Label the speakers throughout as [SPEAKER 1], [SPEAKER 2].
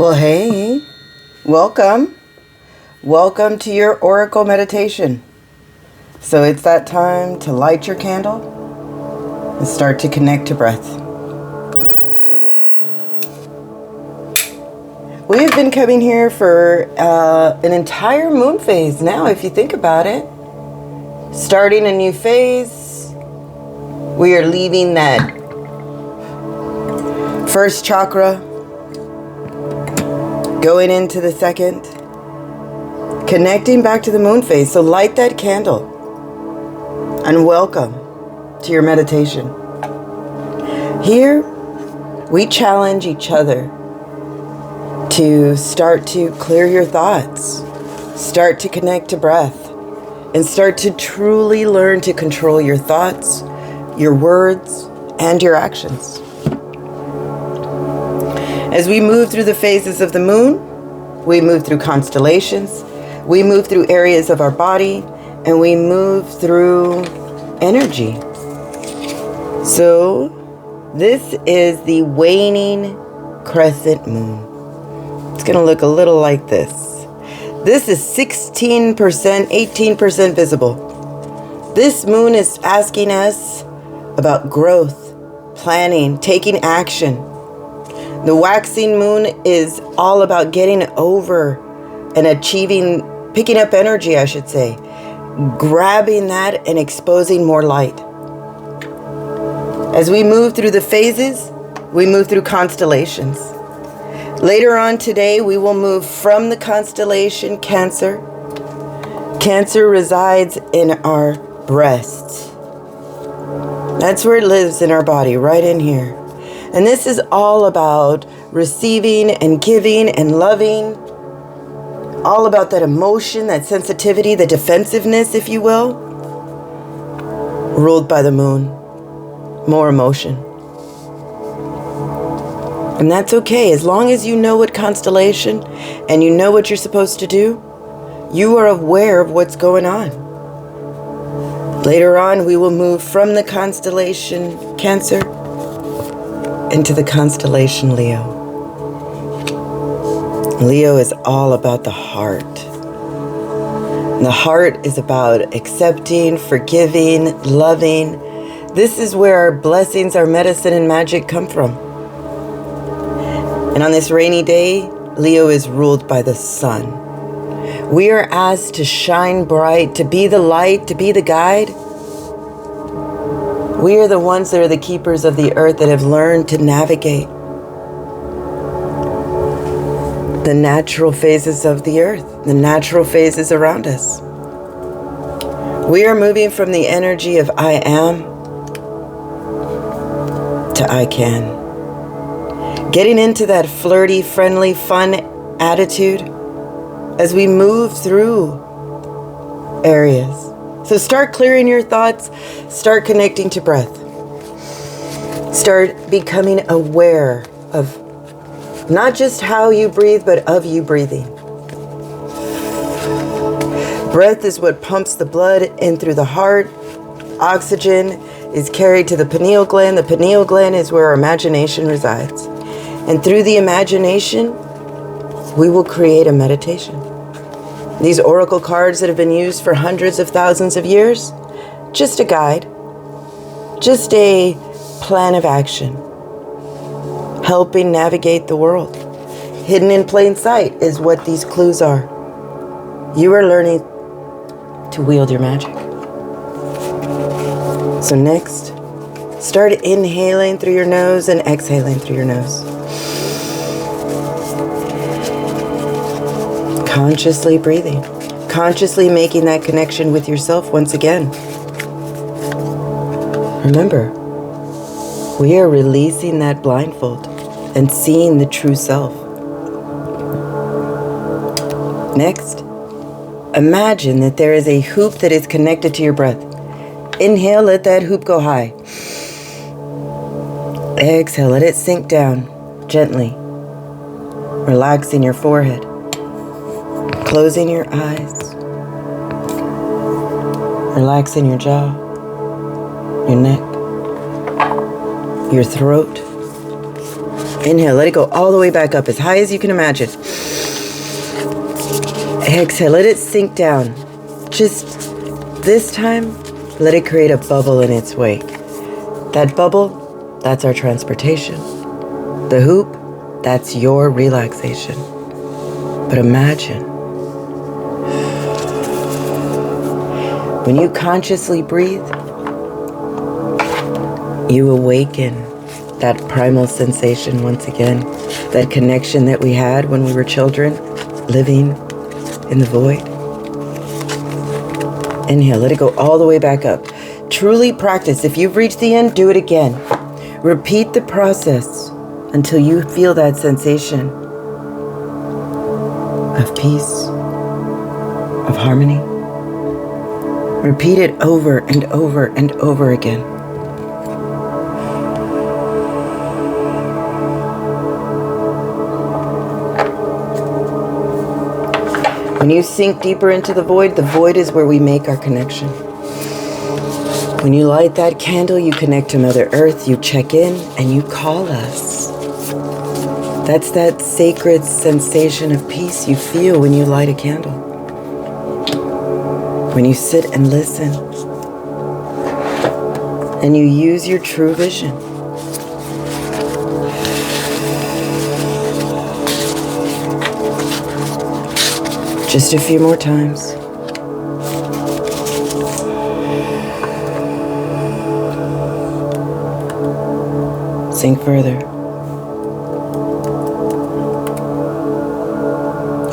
[SPEAKER 1] Well, hey, welcome. Welcome to your Oracle meditation. So it's that time to light your candle and start to connect to breath. We have been coming here for an entire moon phase now, if you think about it. Starting a new phase. We are leaving that first chakra, going into the second, connecting back to the moon phase. So light that candle and welcome to your meditation. Here, we challenge each other to start to clear your thoughts, start to connect to breath, and start to truly learn to control your thoughts, your words, and your actions. As we move through the phases of the moon, we move through constellations, we move through areas of our body, and we move through energy. So this is the waning crescent moon. It's going to look a little like this. This is 16%, 18% visible. This moon is asking us about growth, planning, taking action. The waxing moon is all about getting over and achieving, picking up energy, I should say, grabbing that and exposing more light. As we move through the phases, we move through constellations. Later on today, we will move from the constellation Cancer. Cancer resides in our breast. That's where it lives in our body, right in here. And this is all about receiving and giving and loving. All about that emotion, that sensitivity, the defensiveness, if you will. Ruled by the moon. More emotion. And that's okay. As long as you know what constellation and you know what you're supposed to do, you are aware of what's going on. Later on, we will move from the constellation Cancer into the constellation Leo. Leo is all about the heart. And the heart is about accepting, forgiving, loving. This is where our blessings, our medicine, and magic come from. And on this rainy day, Leo is ruled by the sun. We are asked to shine bright, to be the light, to be the guide. We are the ones that are the keepers of the earth that have learned to navigate the natural phases of the earth, the natural phases around us. We are moving from the energy of I am to I can. Getting into that flirty, friendly, fun attitude as we move through areas. So start clearing your thoughts, start connecting to breath. Start becoming aware of not just how you breathe, but of you breathing. Breath is what pumps the blood in through the heart. Oxygen is carried to the pineal gland. The pineal gland is where our imagination resides. And through the imagination, we will create a meditation. These oracle cards that have been used for hundreds of thousands of years, just a guide, just a plan of action, helping navigate the world. Hidden in plain sight is what these clues are. You are learning to wield your magic. So next, start inhaling through your nose and exhaling through your nose. Consciously breathing, consciously making that connection with yourself once again. Remember, we are releasing that blindfold and seeing the true self. Next, imagine that there is a hoop that is connected to your breath. Inhale, let that hoop go high. Exhale, let it sink down gently, relaxing your forehead. Closing your eyes, relaxing your jaw, your neck, your throat, Inhale, let it go all the way back up, as high as you can imagine. Exhale, let it sink down. Just this time, let it create a bubble in its wake. That bubble, that's our transportation. The hoop, that's your relaxation. But imagine, when you consciously breathe, you awaken that primal sensation once again, that connection that we had when we were children, living in the void. Inhale, let it go all the way back up. Truly practice. If you've reached the end, do it again. Repeat the process until you feel that sensation of peace, of harmony. Repeat it over and over and over again. When you sink deeper into the void is where we make our connection. When you light that candle, you connect to Mother Earth, you check in, and you call us. That's that sacred sensation of peace you feel when you light a candle. When you sit and listen, and you use your true vision. Just a few more times. Sink further.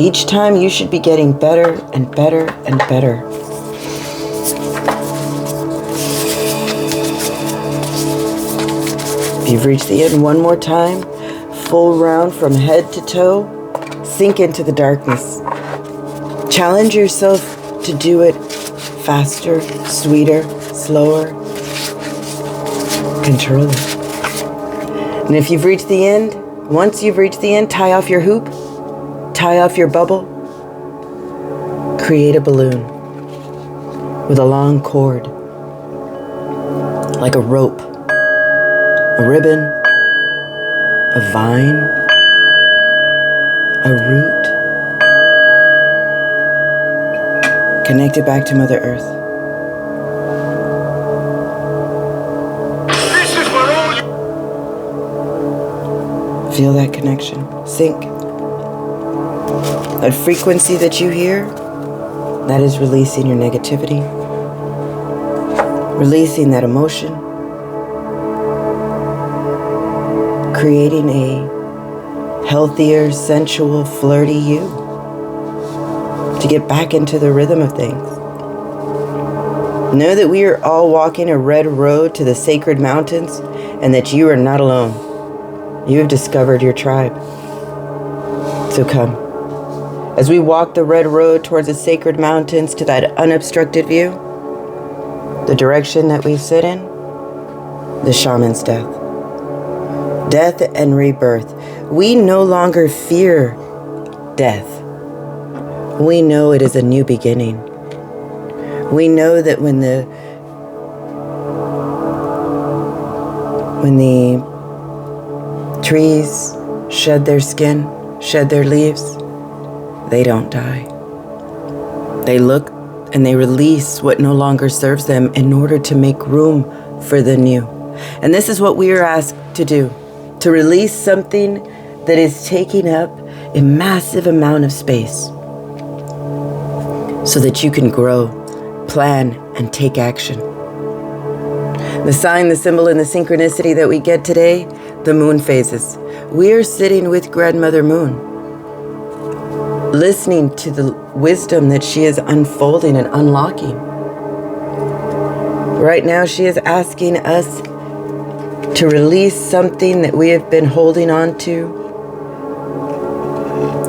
[SPEAKER 1] Each time you should be getting better and better and better. If you've reached the end, one more time, full round from head to toe, sink into the darkness. Challenge yourself to do it faster, sweeter, slower. Control it. And if you've reached the end, once you've reached the end, tie off your hoop, tie off your bubble, create a balloon with a long cord, like a rope, a ribbon, a vine, a root. Connect it back to Mother Earth.
[SPEAKER 2] This is where all you...
[SPEAKER 1] Feel that connection. Sync. That frequency that you hear, that is releasing your negativity. Releasing that emotion. Creating a healthier, sensual, flirty you. To get back into the rhythm of things. Know that we are all walking a red road to the sacred mountains, and that you are not alone. You have discovered your tribe. So come. As we walk the red road towards the sacred mountains to that unobstructed view, the direction that we sit in, the shaman's death. Death and rebirth. We no longer fear death. We know it is a new beginning. We know that when the trees shed their skin, shed their leaves, they don't die. They look and they release what no longer serves them in order to make room for the new. And this is what we are asked to do, to release something that is taking up a massive amount of space, so that you can grow, plan, and take action. The sign, the symbol, and the synchronicity that we get today, the moon phases. We are sitting with Grandmother Moon, listening to the wisdom that she is unfolding and unlocking. Right now, she is asking us to release something that we have been holding on to.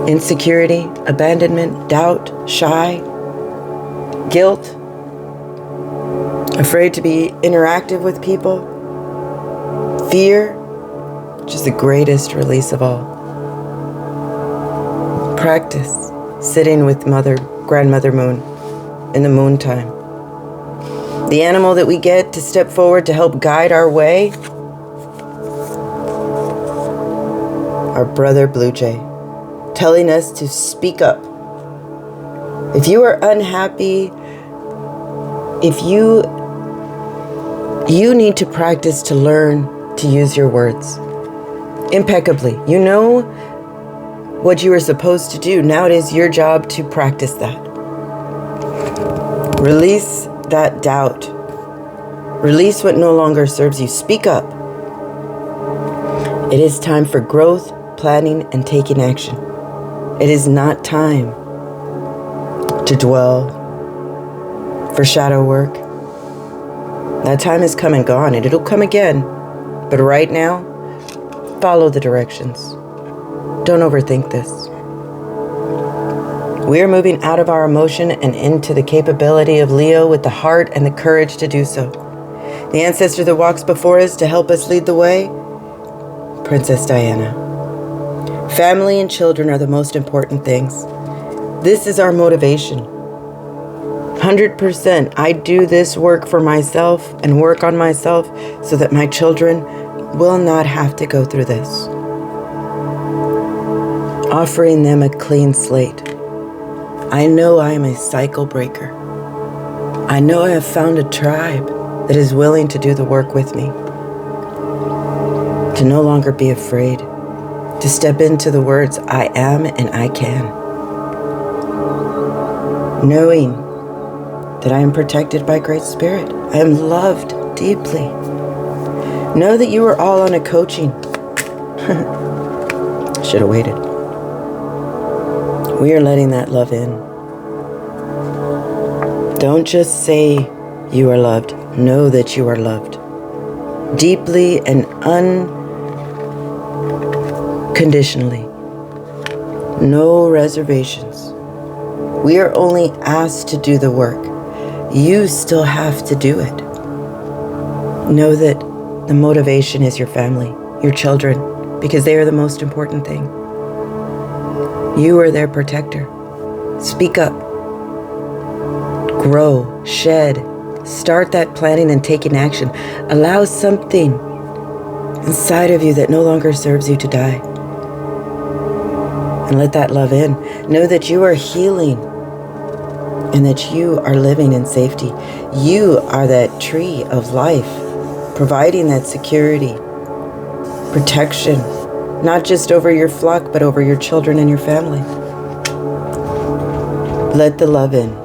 [SPEAKER 1] Insecurity, abandonment, doubt, shy, guilt, afraid to be interactive with people, fear, which is the greatest release of all. Practice sitting with Grandmother Moon in the moon time. The animal that we get to step forward to help guide our way our brother Blue Jay, telling us to speak up. If you are unhappy, if you need to practice to learn to use your words impeccably. You know what you are supposed to do. Now it is your job to practice that. Release that doubt. Release what no longer serves you. Speak up. It is time for growth, planning, and taking action. It is not time to dwell for shadow work. That time is come and gone, and it'll come again. But right now, follow the directions. Don't overthink this. We are moving out of our emotion and into the capability of Leo with the heart and the courage to do so. The ancestor that walks before us to help us lead the way, Princess Diana. Family and children are the most important things. This is our motivation. 100%. I do this work for myself and work on myself so that my children will not have to go through this. Offering them a clean slate. I know I am a cycle breaker. I know I have found a tribe that is willing to do the work with me. To no longer be afraid. To step into the words, I am and I can. Knowing that I am protected by Great Spirit. I am loved deeply. Know that you are all on a coaching. Should have waited. We are letting that love in. Don't just say you are loved. Know that you are loved. Deeply and unconditionally. No reservations. We are only asked to do the work. You still have to do it. Know that the motivation is your family, your children, because they are the most important thing. You are their protector. Speak up. Grow, shed, start that planning and taking action. Allow something inside of you that no longer serves you to die. And let that love in. Know that you are healing. And that you are living in safety. You are that tree of life, providing that security, protection, not just over your flock, but over your children and your family. Let the love in.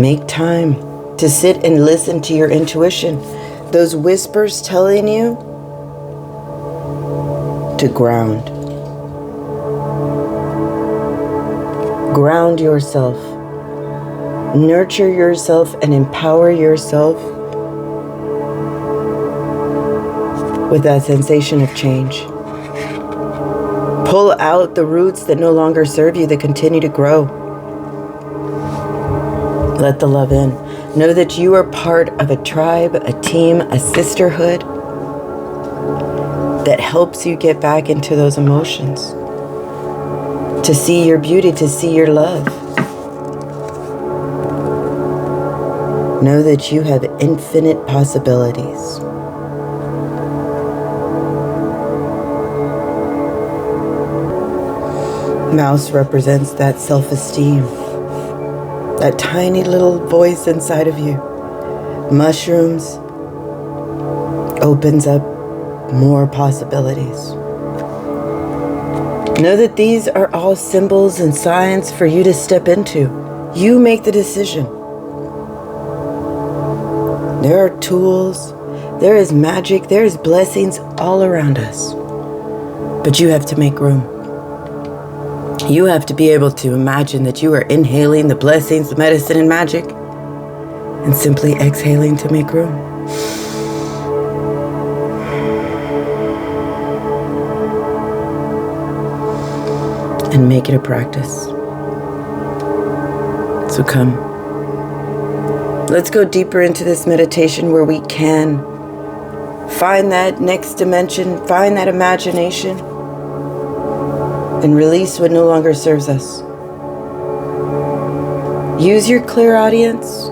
[SPEAKER 1] Make time to sit and listen to your intuition. Those whispers telling you to ground. Ground yourself. Nurture yourself and empower yourself with that sensation of change. Pull out the roots that no longer serve you, that continue to grow. Let the love in. Know that you are part of a tribe, a team, a sisterhood that helps you get back into those emotions. To see your beauty, to see your love. Know that you have infinite possibilities. Mouse represents that self-esteem, that tiny little voice inside of you. Mushrooms opens up more possibilities. Know that these are all symbols and signs for you to step into. You make the decision. There are tools, there is magic, there is blessings all around us. But you have to make room. You have to be able to imagine that you are inhaling the blessings, the medicine, and magic, and simply exhaling to make room. And make it a practice. So come. Let's go deeper into this meditation where we can find that next dimension, find that imagination, and release what no longer serves us. Use your clairaudience.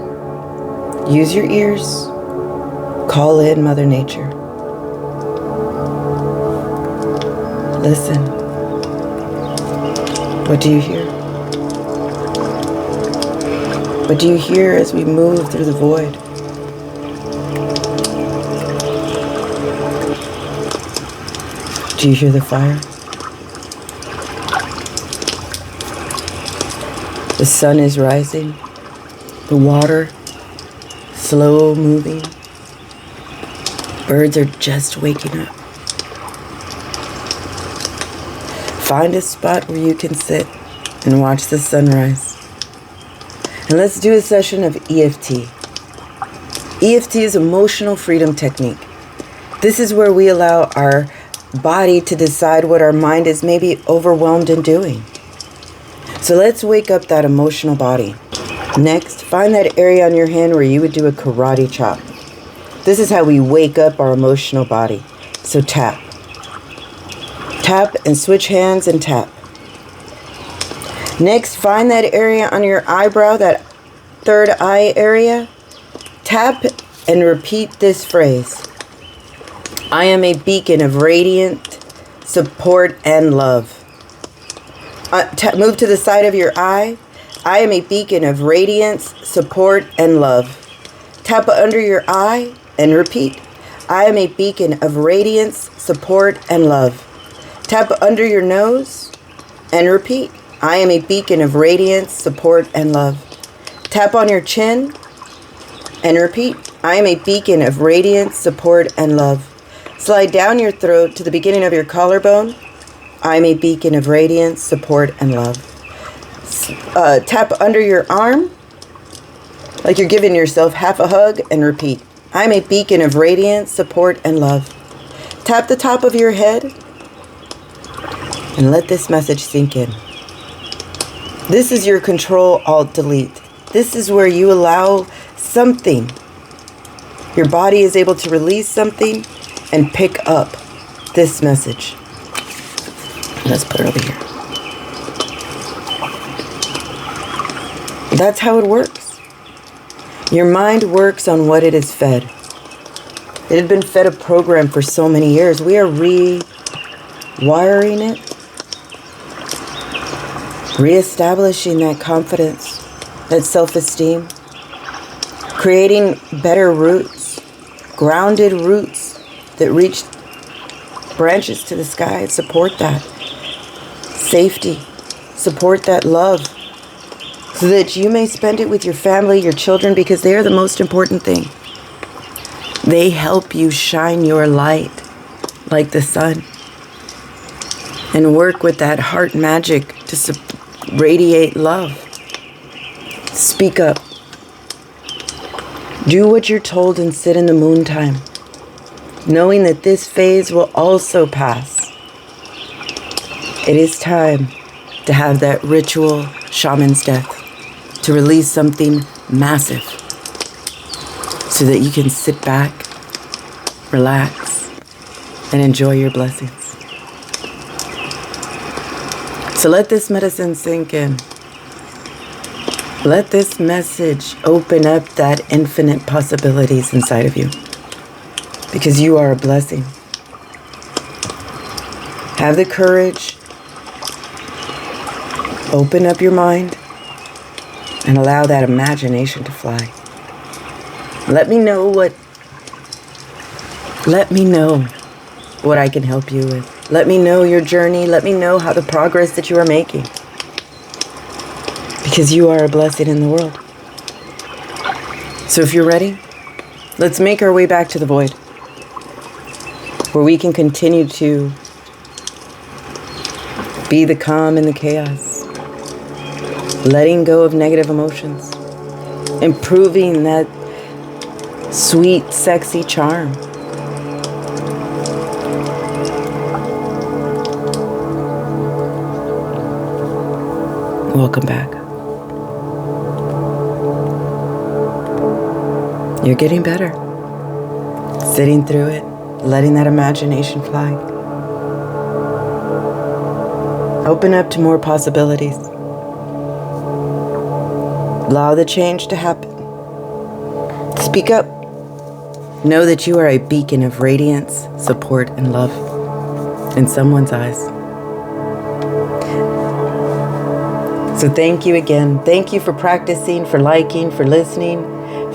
[SPEAKER 1] Use your ears. Call in Mother Nature. Listen. What do you hear? What do you hear as we move through the void? Do you hear the fire? The sun is rising. The water, slow moving. Birds are just waking up. Find a spot where you can sit and watch the sunrise. And let's do a session of EFT. EFT is emotional freedom technique. This is where we allow our body to decide what our mind is maybe overwhelmed in doing. So let's wake up that emotional body. Next, find that area on your hand where you would do a karate chop. This is how we wake up our emotional body. So tap. Tap and switch hands and tap. Next, find that area on your eyebrow, that third eye area. Tap and repeat this phrase. I am a beacon of radiant support and love. Move to the side of your eye. I am a beacon of radiance, support, and love. Tap under your eye and repeat. I am a beacon of radiance, support, and love. Tap under your nose and repeat. I am a beacon of radiance, support, and love. Tap on your chin and repeat. I am a beacon of radiance, support, and love. Slide down your throat to the beginning of your collarbone. I am a beacon of radiance, support, and love. Tap under your arm like you're giving yourself half a hug and repeat. I am a beacon of radiance, support, and love. Tap the top of your head and let this message sink in. This is your Control-Alt-Delete. This is where you allow something. Your body is able to release something and pick up this message. Let's put it over here. That's how it works. Your mind works on what it is fed. It had been fed a program for so many years. We are rewiring it, reestablishing that confidence, that self-esteem, creating better roots, grounded roots that reach branches to the sky. Support that safety, support that love, so that you may spend it with your family, your children, because they are the most important thing. They help you shine your light like the sun and work with that heart magic to radiate love. Speak up. Do what you're told and sit in the moon time, knowing that this phase will also pass. It is time to have that ritual shaman's death, to release something massive so that you can sit back, relax, and enjoy your blessings. So let this medicine sink in. Let this message open up that infinite possibilities inside of you, because you are a blessing. Have the courage. Open up your mind and allow that imagination to fly. Let me know what I can help you with. Let me know your journey. Let me know how the progress that you are making. Because you are a blessing in the world. So if you're ready, let's make our way back to the void, where we can continue to be the calm in the chaos, letting go of negative emotions, improving that sweet, sexy charm. Welcome back. You're getting better. Sitting through it, letting that imagination fly. Open up to more possibilities. Allow the change to happen. Speak up. Know that you are a beacon of radiance, support, and love. in someone's eyes. So thank you again. Thank you for practicing, for liking, for listening,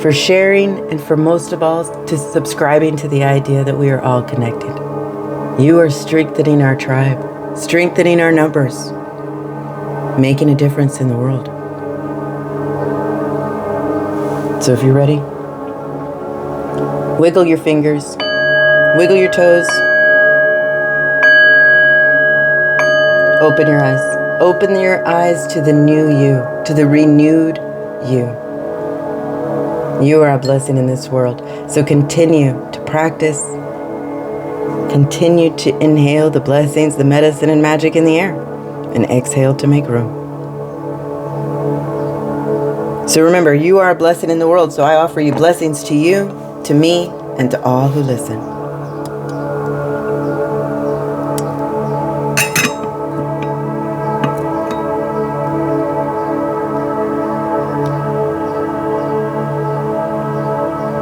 [SPEAKER 1] for sharing, and for most of all, to subscribing to the idea that we are all connected. You are strengthening our tribe, strengthening our numbers, making a difference in the world. So if you're ready, wiggle your fingers, wiggle your toes, open your eyes. Open your eyes to the new you, to the renewed you. You are a blessing in this world. So continue to practice. Continue to inhale the blessings, the medicine, and magic in the air. And exhale to make room. So remember, you are a blessing in the world. So I offer you blessings to you, to me, and to all who listen.